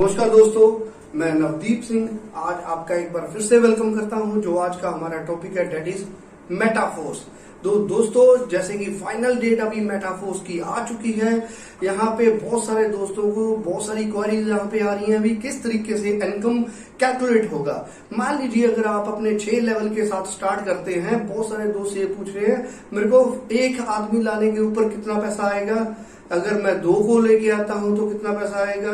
नमस्कार दोस्तों, मैं नवदीप सिंह आज आपका एक बार फिर से वेलकम करता हूं। जो आज का हमारा टॉपिक है डेट इज मेटाफोर्स। दोस्तों जैसे कि फाइनल डेट अभी मेटाफोर्स की आ चुकी है। यहाँ पे बहुत सारे दोस्तों को बहुत सारी क्वेरीज यहाँ पे आ रही हैं अभी किस तरीके से इनकम कैलकुलेट होगा। मान लीजिए अगर आप अपने 6 लेवल के साथ स्टार्ट करते हैं, बहुत सारे दोस्त ये पूछ रहे हैं मेरे को एक आदमी लाने के ऊपर कितना पैसा आएगा, अगर मैं 2 को लेके आता हूं तो कितना पैसा आएगा।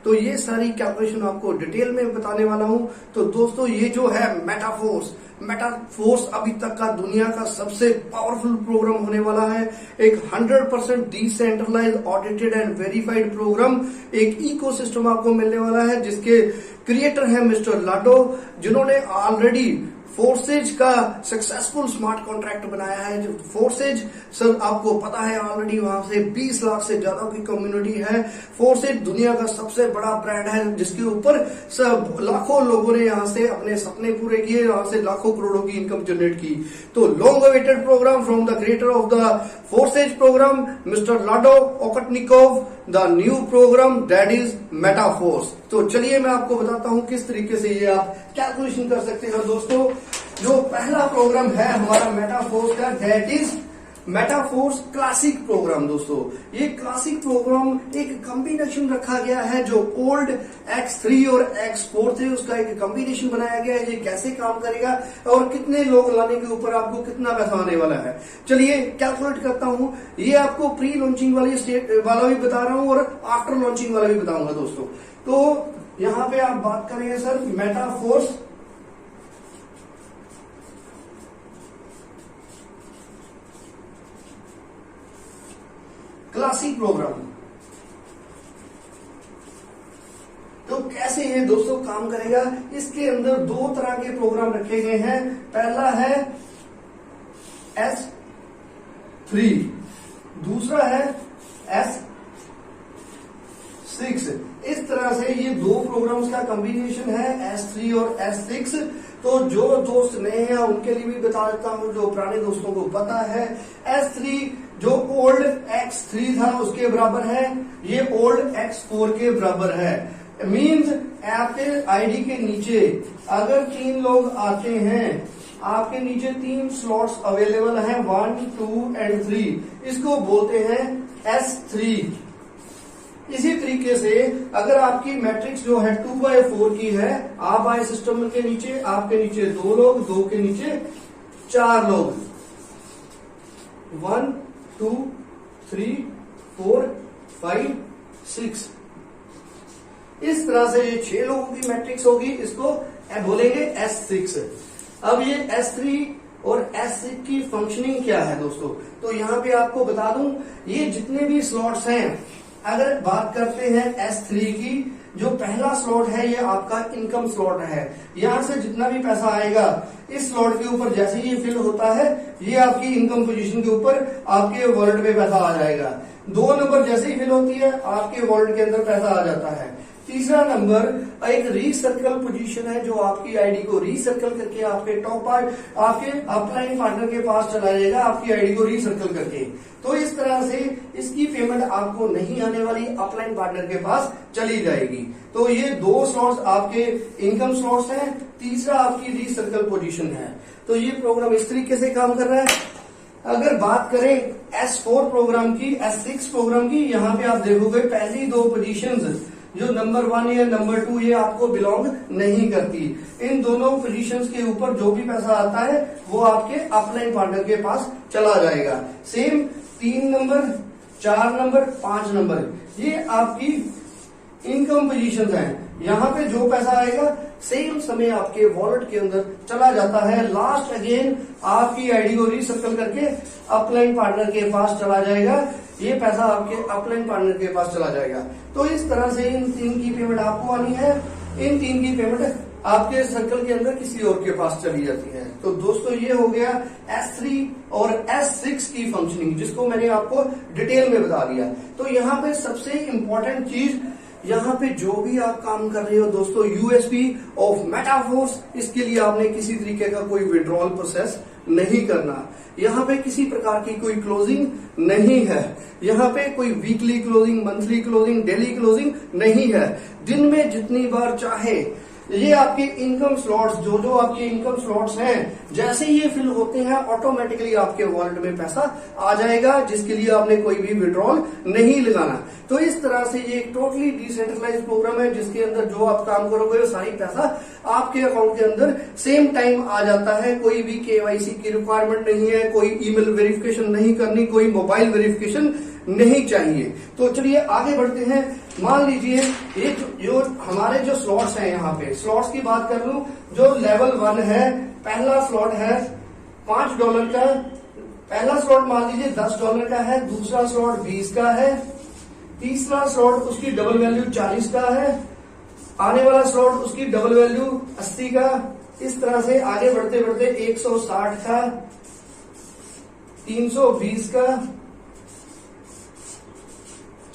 तो ये सारी कैलकुलेशन आपको डिटेल में बताने वाला हूं। तो दोस्तों ये जो है मेटाफोर्स अभी तक का दुनिया का सबसे पावरफुल प्रोग्राम होने वाला है। एक 100% decentralized audited and verified program, एक इकोसिस्टम आपको मिलने वाला है जिसके क्रिएटर है मिस्टर लाडो, जिन्होंने ऑलरेडी फोर्सेज का सक्सेसफुल स्मार्ट कॉन्ट्रैक्ट बनाया है। जो फोर्सेज सर आपको पता है ऑलरेडी वहां से 20 लाख से ज्यादा की कम्युनिटी है। फोर्सेज दुनिया का सबसे बड़ा ब्रांड है जिसके ऊपर सब लाखों लोगों ने यहाँ से अपने सपने पूरे किए, यहाँ से लाखों करोड़ों की इनकम जनरेट की। तो long awaited program from the creator of the forces program mister Lado Okhotnikov, the new program that is Metaforce. तो चलिए मैं आपको बताता हूं किस तरीके से ये आप कैलकुलेशन कर सकते हैं। दोस्तों जो पहला प्रोग्राम है हमारा मेटाफोर्स का that is Metaforce classic program. दोस्तों ये क्लासिक प्रोग्राम एक कॉम्बिनेशन रखा गया है, जो ओल्ड X3 और X4 थे उसका एक कॉम्बिनेशन बनाया गया है। ये कैसे काम करेगा और कितने लोग लाने के ऊपर आपको कितना पैसा आने वाला है, चलिए कैलकुलेट करता हूं। ये आपको प्री लॉन्चिंग वाली स्टेट वाला भी बता रहा हूं और आफ्टर लॉन्चिंग वाला भी बताऊंगा। दोस्तों तो यहां पे आप बात करेंगे सर मेटाफोर्स क्लासिक प्रोग्राम। तो कैसे ये दोस्तों काम करेगा, इसके अंदर 2 तरह के प्रोग्राम रखे गए हैं। पहला है S3, दूसरा है S6। इस तरह से ये 2 प्रोग्राम्स का कॉम्बिनेशन है S3 और S6। तो जो दोस्त नए हैं उनके लिए भी बता देता हूं, जो पुराने दोस्तों को पता है S3 जो ओल्ड X3 था उसके बराबर है, ये ओल्ड X4 के बराबर है। मींस आपके आईडी के नीचे अगर 3 लोग आते हैं, आपके नीचे 3 स्लॉट्स अवेलेबल हैं 1, 2 एंड 3, इसको बोलते हैं S3। इसी तरीके से अगर आपकी मैट्रिक्स जो है 2/4 की है, आप आए सिस्टम के नीचे, आपके नीचे 2 लोग, 2 के नीचे 4 लोग, 1, 2, 3, 4, 5, 6, इस तरह से ये 6 लोगों की मैट्रिक्स होगी, इसको बोलेंगे S6। अब ये S3 और S6 की फंक्शनिंग क्या है दोस्तों, तो यहां पे आपको बता दूं, ये जितने भी स्लॉट्स हैं, अगर बात करते हैं S3 की, जो पहला स्लॉट है ये आपका इनकम स्लॉट है। यहां से जितना भी पैसा आएगा इस स्लॉट के ऊपर जैसे ही फिल होता है, ये आपकी इनकम पोजीशन के ऊपर आपके वॉलेट में पैसा आ जाएगा। 2 नंबर जैसे ही फिल होती है आपके वॉलेट के अंदर पैसा आ जाता है। तीसरा नंबर एक रीसर्कल पोजीशन है, जो आपकी आईडी को रीसर्कल करके आपके टॉप आपके अपलाइन पार्टनर के पास चला जाएगा, आपकी आईडी को रीसर्कल करके। तो इस तरह से इसकी पेमेंट आपको नहीं आने वाली, अपलाइन पार्टनर के पास चली जाएगी। तो ये 2 स्लॉट्स आपके इनकम स्लॉट्स हैं, तीसरा आपकी रीसर्कल पोजीशन है। तो ये प्रोग्राम इस तरीके से काम कर रहा है। अगर बात करें S4 प्रोग्राम की, S6 प्रोग्राम की, यहाँ पे आप देखोगे पहली 2 पोजीशंस जो नंबर 1 या नंबर 2 ये आपको बिलोंग नहीं करती। इन दोनों पोजीशंस के ऊपर जो भी पैसा आता है वो आपके अपलाइन पार्टनर के पास चला जाएगा। सेम 3 नंबर, 4 नंबर, 5 नंबर, ये आपकी इनकम पोजीशंस हैं। यहाँ पे जो पैसा आएगा सेम समय आपके वॉलेट के अंदर चला जाता है। लास्ट अगेन आपकी आईडी को रीसर्कल करके अपलाइन पार्टनर के पास चला जाएगा, ये पैसा आपके अपलाइन पार्टनर के पास चला जाएगा। तो इस तरह से इन 3 की पेमेंट आपको आनी है, इन 3 की पेमेंट आपके सर्कल के अंदर किसी और के पास चली जाती है। तो दोस्तों ये हो गया S3 और S6 की फंक्शनिंग, जिसको मैंने आपको डिटेल में बता दिया। तो यहाँ पे सबसे इंपॉर्टेंट चीज, यहाँ पे जो भी आप काम कर रहे हो दोस्तों, यूएसपी ऑफ मेटाफोर्स, इसके लिए आपने किसी तरीके का कोई विड्रॉल प्रोसेस नहीं करना। यहाँ पे किसी प्रकार की कोई क्लोजिंग नहीं है, यहाँ पे कोई weekly closing, monthly closing, daily closing नहीं है। दिन में जितनी बार चाहे ये आपके इनकम स्लॉट्स, जो आपके इनकम स्लॉट्स हैं, जैसे ये फिल होते हैं ऑटोमेटिकली आपके वॉलेट में पैसा आ जाएगा, जिसके लिए आपने कोई भी विड्रॉल नहीं लगाना। तो इस तरह से ये एक टोटली डिसेंट्रलाइज प्रोग्राम है, जिसके अंदर जो आप काम करोगे वो सारी पैसा आपके अकाउंट के अंदर सेम टाइम आ जाता है। कोई भी केवाईसी की रिक्वायरमेंट नहीं है, कोई ईमेल वेरिफिकेशन नहीं करनी, कोई मोबाइल वेरिफिकेशन नहीं चाहिए। तो चलिए आगे बढ़ते हैं। मान लीजिए ये जो हमारे जो स्लॉट्स हैं, यहाँ पे स्लॉट्स की बात कर लूं, जो लेवल 1 है, पहला स्लॉट है $5 का, पहला स्लॉट मान लीजिए $10 का है, दूसरा स्लॉट 20 का है, तीसरा स्लॉट उसकी डबल वैल्यू 40 का है, आने वाला स्लॉट उसकी डबल वैल्यू 80 का। इस तरह से आगे बढ़ते बढ़ते 160 का, 320 का,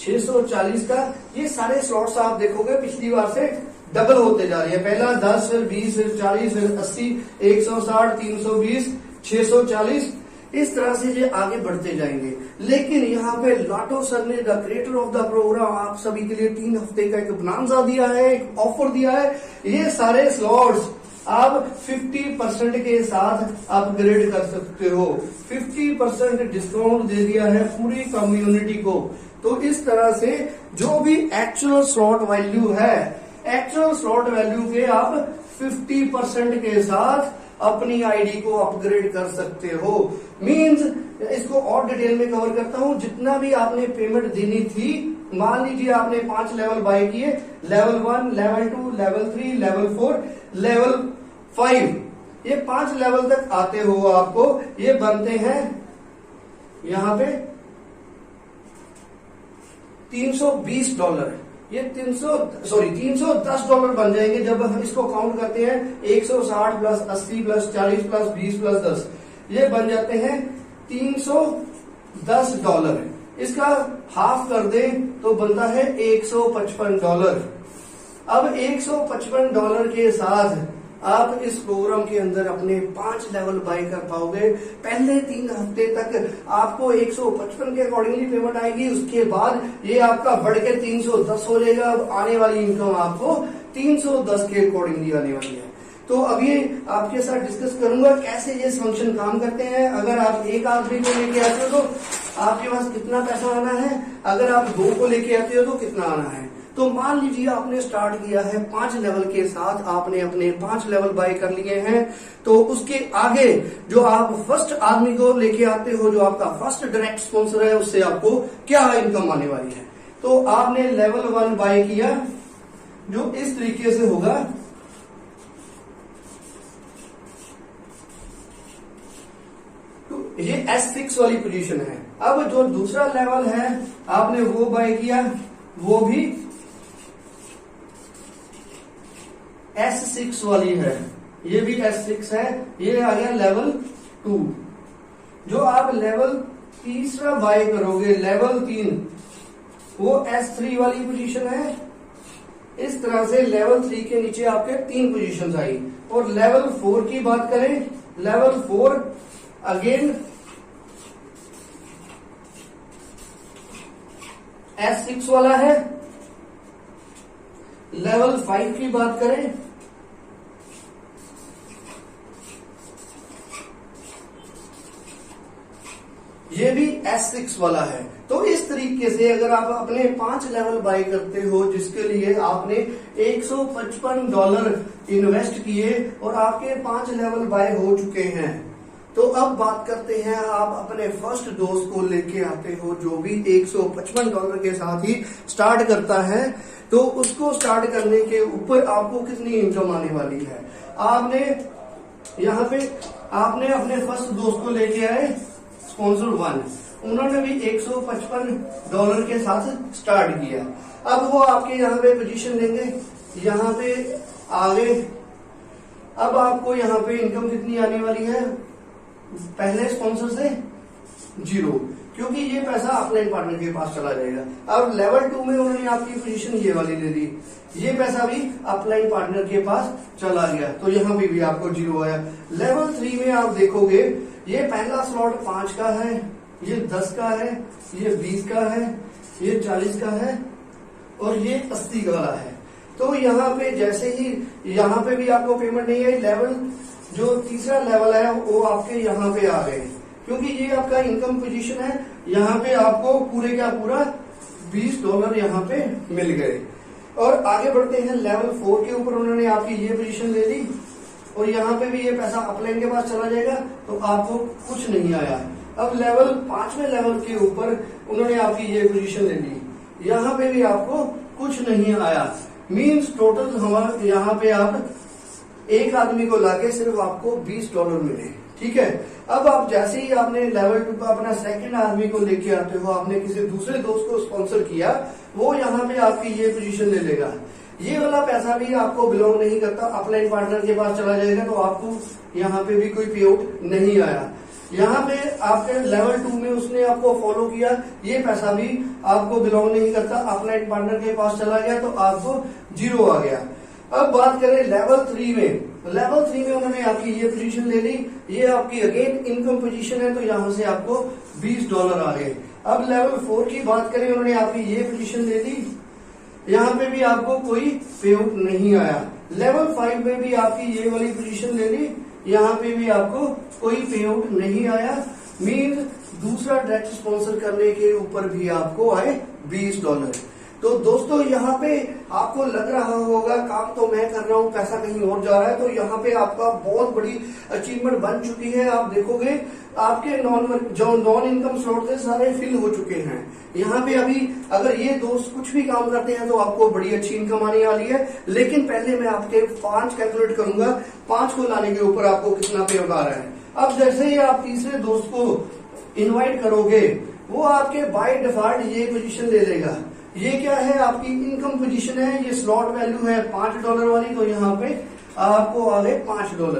640 का, ये सारे स्लॉट्स आप देखोगे पिछली बार से डबल होते जा रही है। पहला 10, फिर 20, फिर 40, फिर 80, 160, 320, 640, इस तरह से ये आगे बढ़ते जाएंगे। लेकिन यहाँ पे लाटो सर ने, the creator of the program, आप सभी के लिए 3 हफ्ते का एक बोनांजा दिया है, एक ऑफर दिया है। ये सारे स्लॉट्स आप 50% के साथ अपग्रेड कर सकते हो। 50% डिस्काउंट दे दिया है पूरी कम्युनिटी को। तो इस तरह से जो भी एक्चुअल स्लॉट वैल्यू है, एक्चुअल स्लॉट वैल्यू के आप 50% के साथ अपनी आईडी को अपग्रेड कर सकते हो। मींस इसको और डिटेल में कवर करता हूं। जितना भी आपने पेमेंट देनी थी, मान लीजिए आपने 5 लेवल बाय किए, level 1, level 2, level 3, level 4, level 5, ये 5 लेवल तक आते हो आपको ये बनते हैं यहां पे $320। ये $310 बन जाएंगे जब हम इसको काउंट करते हैं। 160 प्लस 80 प्लस 40 प्लस 20 प्लस 10, ये बन जाते हैं $310। इसका हाफ कर दें तो बनता है $155। अब $155 के साथ आप इस प्रोग्राम के अंदर अपने 5 लेवल बाय कर पाओगे। पहले 3 हफ्ते तक आपको 155 के अकॉर्डिंगली पेमेंट आएगी, उसके बाद ये आपका बढ़ के 310 हो जाएगा। अब आने वाली इनकम आपको 310 के अकॉर्डिंगली आने वाली है। तो अब ये आपके साथ डिस्कस करूंगा कैसे ये फंक्शन काम करते हैं। अगर आप एक आदमी को लेके आते हो तो आपके पास कितना पैसा आना है, अगर आप 2 को लेके आते हो तो कितना आना है। तो मान लीजिए आपने स्टार्ट किया है 5 लेवल के साथ, आपने अपने 5 लेवल बाय कर लिए हैं। तो उसके आगे जो आप फर्स्ट आदमी को लेके आते हो, जो आपका फर्स्ट डायरेक्ट स्पॉन्सर है, उससे आपको क्या इनकम आने वाली है। तो आपने लेवल 1 बाय किया, जो इस तरीके से होगा। तो ये S6 वाली पोजीशन है। अब जो दूसरा लेवल है आपने वो बाय किया, वो भी S6 वाली है, ये भी S6 है। ये आ गया लेवल 2। जो आप लेवल तीसरा बाय करोगे, लेवल 3, वो S3 वाली पोजीशन है। इस तरह से लेवल 3 के नीचे आपके 3 पोजीशंस आई। और लेवल 4 की बात करें, लेवल 4 अगेन S6 वाला है। लेवल 5 की बात करें, ये भी S6 वाला है। तो इस तरीके से अगर आप अपने 5 लेवल बाय करते हो, जिसके लिए आपने $155 इन्वेस्ट किए और आपके 5 लेवल बाय हो चुके हैं। तो अब बात करते हैं, आप अपने फर्स्ट दोस्त को लेके आते हो, जो भी $155 के साथ ही स्टार्ट करता है। तो उसको स्टार्ट करने के ऊपर आपको कितनी इनकम आने वाली है। आपने यहाँ पे आपने अपने फर्स्ट दोस्त को लेके आए, स्पॉन्सर 1, उन्होंने भी $155 के साथ स्टार्ट किया। अब वो आपके यहाँ पे पोजीशन देंगे, यहाँ पे आगे। अब आपको यहाँ पे इनकम कितनी आने वाली है, पहले स्पॉन्सर से 0, क्योंकि ये पैसा अपलाइन पार्टनर के पास चला जाएगा। अब लेवल 2 में उन्होंने आपकी पोजीशन ये वाली ले ली, ये पैसा भी अपलाइन पार्टनर के पास चला गया, तो यहाँ पे भी आपको 0 आया। लेवल 3 में आप देखोगे ये पहला स्लॉट 5 का है, ये 10 का है, ये 20 का है, ये 40 का है और ये 80 का वाला है। तो यहाँ पे जैसे ही यहाँ पे भी आपको पेमेंट नहीं है, लेवल जो तीसरा लेवल है वो आपके यहाँ पे आ गए, क्योंकि ये आपका इनकम पोजीशन है। यहाँ पे आपको पूरे का पूरा $20 यहाँ पे मिल गए। और आगे बढ़ते हैं लेवल 4 के ऊपर, उन्होंने आपकी ये पोजीशन ले ली और यहाँ पे भी ये पैसा अपलाइन के पास चला जाएगा, तो आपको कुछ नहीं आया। अब लेवल 5वें लेवल के ऊपर उन्होंने आपकी ये पोजीशन ले ली, यहाँ पे भी आपको कुछ नहीं आया। मीन्स टोटल हमारे यहाँ पे आप एक आदमी को लाके सिर्फ आपको $20 मिले, ठीक है। अब आप जैसे ही आपने लेवल 2 का अपना सेकंड आदमी को लेके आते हो, आपने किसी दूसरे दोस्त को स्पॉन्सर किया, वो यहाँ पे आपकी ये पोजीशन ले लेगा। ये वाला पैसा भी आपको बिलोंग नहीं करता, अपलाइन पार्टनर के पास चला जाएगा, तो आपको यहाँ पे भी कोई पे आउट नहीं आया। यहाँ पे आपके लेवल 2 में उसने आपको फॉलो किया, ये पैसा भी आपको बिलोंग नहीं करता, अपलाइन पार्टनर के पास चला गया, तो आपको 0 आ गया। अब बात करें लेवल 3 में, लेवल 3 में उन्होंने आपकी ये पोजीशन ले ली, ये आपकी अगेन इनकम पोजीशन है, तो यहाँ से आपको $20 आ गए। अब लेवल 4 की बात करें, उन्होंने आपकी ये पोजीशन ले ली, यहाँ पे भी आपको कोई पे आउट नहीं आया। लेवल 5 में भी आपकी ये वाली पोजीशन ले ली, यहाँ पे भी आपको कोई पे आउट नहीं आया। मीन्स दूसरा डायरेक्ट स्पॉन्सर करने के ऊपर भी आपको आए $20। तो दोस्तों यहाँ पे आपको लग रहा होगा काम तो मैं कर रहा हूँ, पैसा कहीं और जा रहा है, तो यहाँ पे आपका बहुत बड़ी अचीवमेंट बन चुकी है। आप देखोगे आपके नॉन इनकम स्लॉट थे सारे फिल हो चुके हैं। यहाँ पे अभी अगर ये दोस्त कुछ भी काम करते हैं तो आपको बड़ी अच्छी इनकम आने वाली है। लेकिन पहले मैं आपके 5 कैलकुलेट करूंगा, 5 को लाने के ऊपर आपको कितना पे आउट आ रहा है। अब जैसे ही आप तीसरे दोस्त को इन्वाइट करोगे, वो आपके बाय डिफॉल्ट ये पोजीशन ले लेगा। ये क्या है, आपकी इनकम पोजीशन है, ये स्लॉट वैल्यू है $5 वाली, तो यहाँ पे आपको आ गए $5।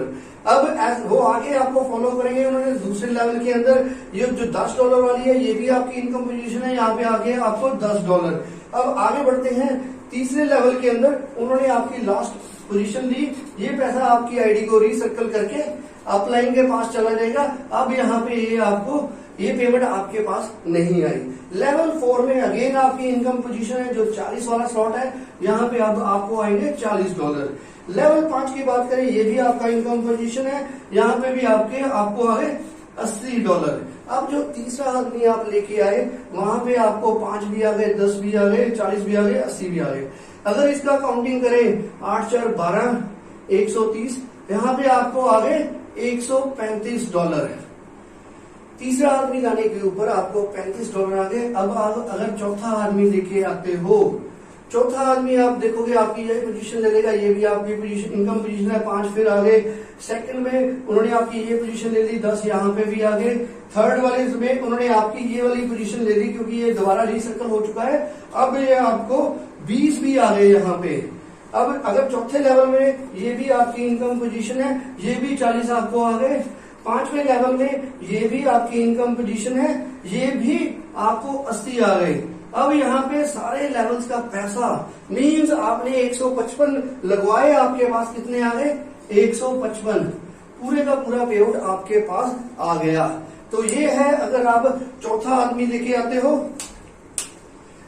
अब वो आगे आपको फॉलो करेंगे, उन्होंने दूसरे लेवल के अंदर ये जो $10 वाली है, ये भी आपकी इनकम पोजीशन है, यहाँ पे आगे आपको $10। अब आगे बढ़ते हैं तीसरे लेवल के अंदर, उन्होंने आपकी लास्ट पोजीशन ली, ये पैसा आपकी आईडी को रिसर्कल करके अपलाइन के पास चला जाएगा। अब यहाँ पे ये आपको ये पेमेंट आपके पास नहीं आई। लेवल 4 में अगेन आपकी इनकम पोजीशन है, जो 40 वाला स्लॉट है, यहाँ पे अब आपको आएंगे $40। लेवल 5 की बात करें, ये भी आपका इनकम पोजीशन है, यहाँ पे भी आपको आ गए $80। अब जो तीसरा आदमी आप लेके आए, वहां पे आपको 5 भी आ गए, 10 भी आ गए, 40 भी आ गए, 80 भी आ गए। अगर इसका काउंटिंग करें 8 4 12 130, यहाँ पे आपको आ गए $135। तीसरा आदमी लाने के ऊपर आपको $35 आ गए। अब आप अगर चौथा आदमी लेके आते हो, चौथा आदमी आप देखोगे आपकी ये पोजीशन ले लेगा, ये भी आपकी पोजीशन इनकम पोजीशन है, 5 फिर आ गए। सेकंड में उन्होंने आपकी ये पोजीशन ले ली, 10 यहाँ पे भी आ गए। थर्ड वाले में उन्होंने आपकी ये वाली पोजीशन ले ली, क्योंकि ये दोबारा रिसर्कल हो चुका है। अब ये आपको 20 भी आ गए यहाँ पे। अब अगर चौथे लेवल में ये भी आपकी इनकम पोजीशन है, ये भी 40 आपको आ गए। 5वें लेवल में ये भी आपकी इनकम पोजीशन है, ये भी आपको 80 आ गए। अब यहाँ पे सारे लेवल्स का पैसा मीन्स आपने 155 लगवाए, आपके पास कितने आ गए 155, पूरे का पूरा पे आउट आपके पास आ गया। तो ये है अगर आप चौथा आदमी लेके आते हो।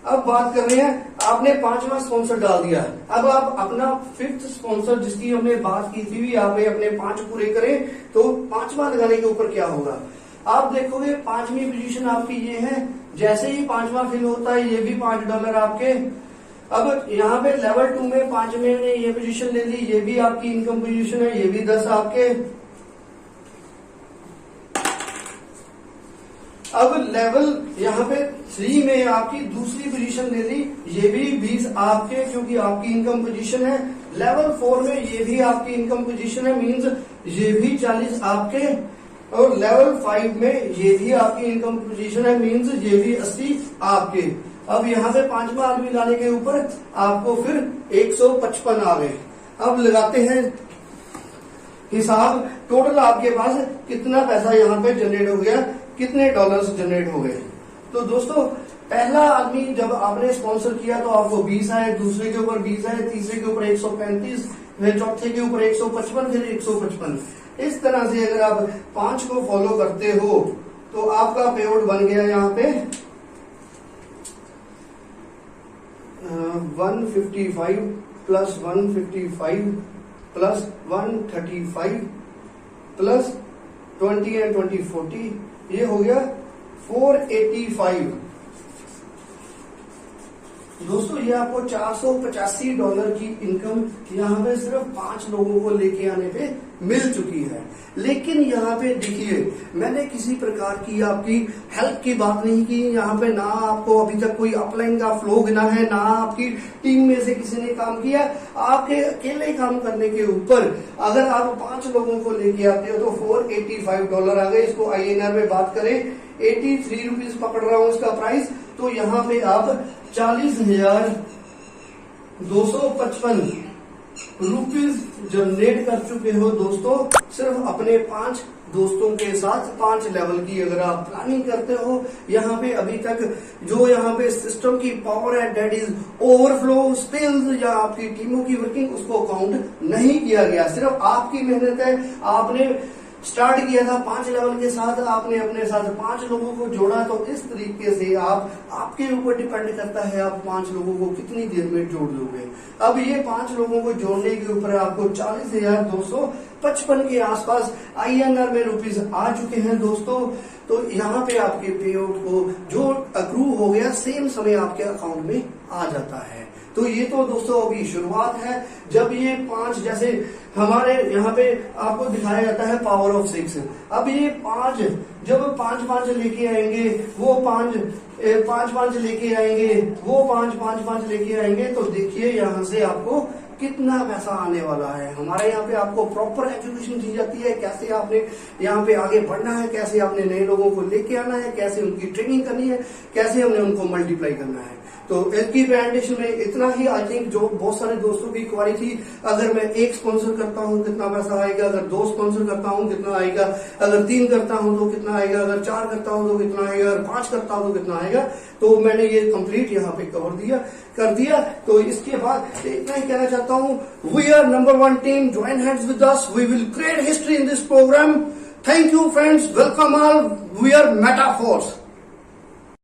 अब बात कर रहे हैं, आपने 5वां स्पॉन्सर डाल दिया, अब आप अपना 5th स्पॉन्सर जिसकी हमने बात की थी, आप अपने 5 पूरे करें, तो 5वां लगाने के ऊपर क्या होगा आप देखोगे। 5वीं पोजीशन आपकी ये है, जैसे ही 5वां फिल होता है, ये भी $5 आपके। अब यहाँ पे लेवल 2 में 5वें ने ये पोजीशन ले ली, ये भी आपकी इनकम पोजीशन है, ये भी 10 आपके। अब लेवल यहाँ पे 3 में आपकी दूसरी पोजीशन ले ली, ये भी 20 आपके, क्योंकि आपकी इनकम पोजीशन है। लेवल 4 में ये भी आपकी इनकम पोजीशन है, मींस ये भी 40 आपके। और लेवल 5 में ये भी आपकी इनकम पोजीशन है, मींस ये भी 80 आपके। अब यहाँ पे 5वां आदमी लाने के ऊपर आपको फिर 155 आ गए। अब लगाते हैं हिसाब, टोटल आपके पास कितना पैसा यहाँ पे जनरेट हो गया, कितने डॉलर्स जनरेट हो गए। तो दोस्तों पहला आदमी जब आपने स्पॉन्सर किया तो आपको 20 आए, दूसरे के ऊपर 20 आए, तीसरे के ऊपर 135, फिर चौथे के ऊपर 155, फिर 155। इस तरह से अगर आप 5 को फॉलो करते हो तो आपका पे आउट बन गया यहाँ पे 155 प्लस 155 प्लस 135 प्लस 20 एंड 20 40, ये हो गया 485। दोस्तों ये आपको $485 की इनकम यहाँ पे सिर्फ 5 लोगों को लेके आने पे मिल चुकी है। लेकिन यहाँ पे देखिए, मैंने किसी प्रकार की आपकी हेल्प की बात नहीं की यहाँ पे, ना आपको अभी तक कोई अपलाइन का फ्लो गिना है, ना आपकी टीम में से किसी ने काम किया। आपके अकेले काम करने के ऊपर अगर आप 5 लोगों को लेके आते हो तो $485 आ गए। इसको INR में बात करें 83 रुपीज पकड़ रहा हूं इसका प्राइस, तो यहाँ पे आप 40,255 रुपीज जनरेट कर चुके हो दोस्तों, सिर्फ अपने 5 दोस्तों के साथ 5 लेवल की अगर आप प्लानिंग करते हो। यहाँ पे अभी तक जो यहाँ पे सिस्टम की पावर है, डेट इज ओवरफ्लो स्पिल्स या आपकी टीमों की वर्किंग, उसको काउंट नहीं किया गया। सिर्फ आपकी मेहनत है, आपने स्टार्ट किया था 5 लेवल के साथ, आपने अपने साथ 5 लोगों को जोड़ा। तो इस तरीके से आपके ऊपर डिपेंड करता है आप 5 लोगों को कितनी देर में जोड़ लोगे। अब ये 5 लोगों को जोड़ने के ऊपर आपको 40,255 के आसपास INR में रुपीज आ चुके हैं दोस्तों। तो यहाँ पे आपके पे आउट को जो अक्रू हो गया सेम समय आपके अकाउंट में आ जाता है। तो ये तो दोस्तों अभी शुरुआत है। जब ये 5 जैसे हमारे यहाँ पे आपको दिखाया जाता है पावर ऑफ 6, अब ये 5 जब 5 लेके आएंगे, वो 5 लेके आएंगे, वो 5 लेके आएंगे, तो देखिए यहाँ से आपको कितना पैसा आने वाला है। हमारे यहाँ पे आपको प्रॉपर एजुकेशन दी जाती है, कैसे आपने यहाँ पे आगे बढ़ना है, कैसे आपने नए लोगों को लेके आना है, कैसे उनकी ट्रेनिंग करनी है, कैसे हमने उनको मल्टीप्लाई करना है। तो इसकी प्रेजेंटेशन में इतना ही। आई थिंक जो बहुत सारे दोस्तों की क्वारी थी, अगर मैं 1 स्पॉन्सर करता हूँ कितना पैसा आएगा, अगर 2 स्पॉन्सर करता हूँ कितना आएगा, अगर 3 करता हूँ तो कितना आएगा, अगर 4 करता हूँ तो कितना आएगा, अगर 5 करता हूँ तो कितना आएगा। तो मैंने ये कंप्लीट यहाँ पे कर दिया। तो इसके बाद इतना ही कहना चाहता हूँ, we are number 1 team, join hands with us, we will create history in this program. Thank you friends, welcome all, we are metaphors.